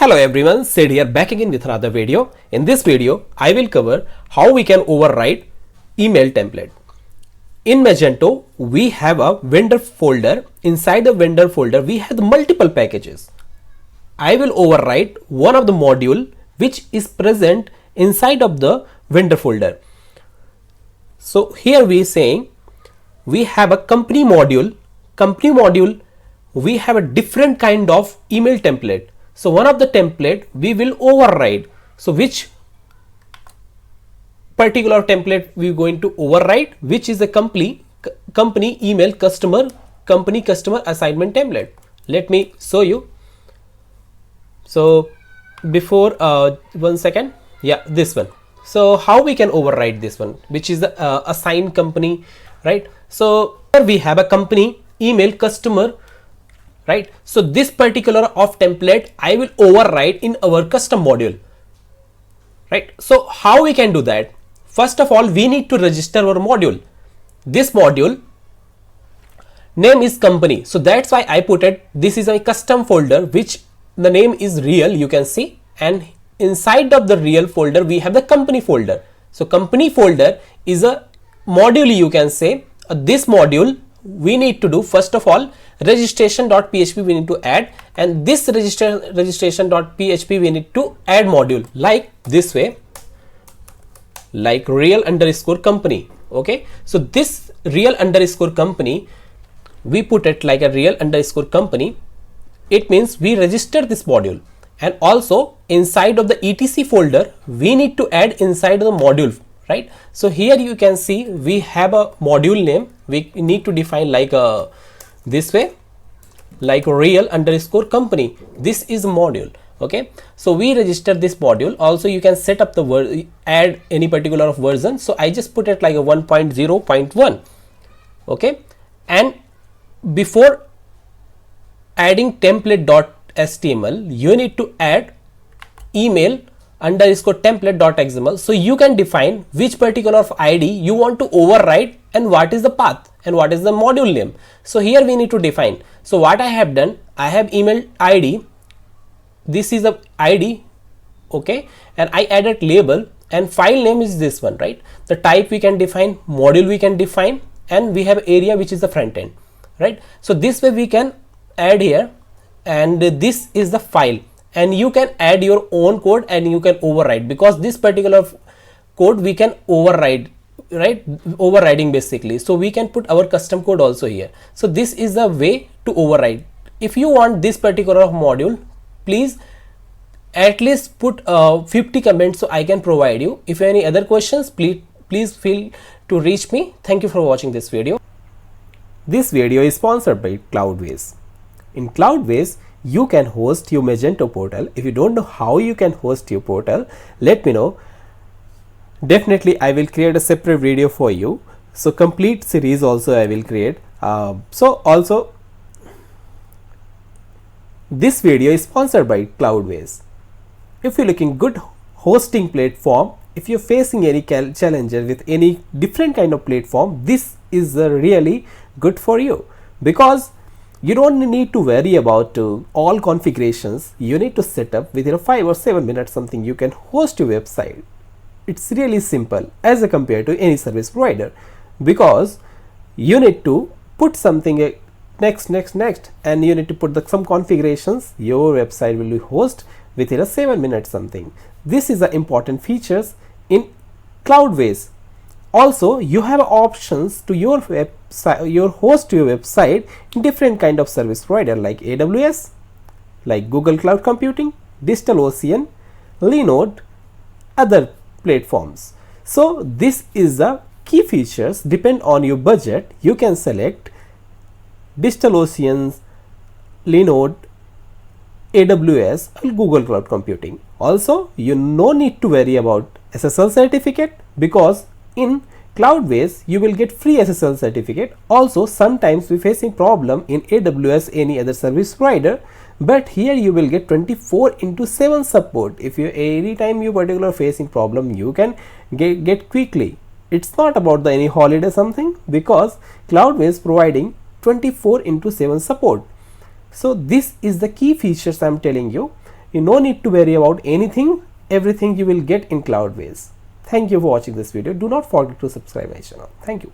Hello everyone, Sid here back again with another video. In this video, I will cover how we can override email template. In Magento, we have a vendor folder. Inside the vendor folder, we have multiple packages. I will override one of the module which is present inside of the vendor folder. So here we are saying we have a company module. Company module, we have a different kind of email template. So one of the template we will override. So which particular template we are going to override, which is a company email company customer assignment template. Let me show you. So before 1 second, yeah, this one. So how we can override this one, which is the assigned company, right? So here we have a company email customer, right? So this particular of template I will override in our custom module, right? So how we can do that? First of all, we need to register our module. This module name is company, so that's why I put it. This is a custom folder which the name is real, you can see, and inside of the real folder we have the company folder. So company folder is a module, you can say. This module we need to do, first of all, registration.php we need to add, and this registration.php we need to add module like this way, like real underscore company. Okay, so this real underscore company, we put it like a real underscore company. It means we register this module, and also inside of the etc folder we need to add inside the module, right? So here you can see we have a module name. We need to define like this way, like real underscore company. This is a module. Okay, so we register this module. Also you can set up the add any particular of version. So I just put it like a 1.0.1. okay, and before adding template.html you need to add email underscore template.xml. so you can define which particular of id you want to override and what is the path and what is the module name. So here we need to define. So what I have done, I have email id, this is the id, okay, and I added label, and file name is this one, right? The type we can define, module we can define, and we have area which is the front end, right? So this way we can add here, and this is the file, and you can add your own code and you can override, because this particular code we can override, right? Overriding basically. So we can put our custom code also here. So this is the way to override. If you want this particular module, please at least put 50 comments so I can provide you. If you have any other questions, please feel to reach me. Thank you for watching this video. This video is sponsored by Cloudways. In Cloudways, you can host your Magento portal. If you don't know how you can host your portal, let me know. Definitely I will create a separate video for you. So complete series also I will create. So also this video is sponsored by Cloudways. If you're looking good hosting platform, if you're facing any challenges with any different kind of platform, this is really good for you, because you don't need to worry about all configurations. You need to set up within 5 or 7 minutes something. You can host your website. It's really simple as compared to any service provider, because you need to put something next, and you need to put some configurations. Your website will be host within 7 minutes something. This is the important features in Cloudways. Also you have options to your website, your host to your website in different kind of service provider like AWS, like Google Cloud Computing, DigitalOcean, Linode, other platforms. So this is the key features. Depend on your budget, you can select DigitalOcean, Linode, AWS, or Google Cloud Computing. Also you no need to worry about SSL certificate, because in Cloudways you will get free SSL certificate. Also sometimes we facing problem in AWS, any other service provider, but here you will get 24/7 support. If you anytime you particular facing problem, you can get quickly. It's not about any holiday something, because Cloudways providing 24/7 support. So this is the key features I'm telling you. You no need to worry about anything. Everything you will get in Cloudways. Thank you for watching this video. Do not forget to subscribe my channel. Thank you.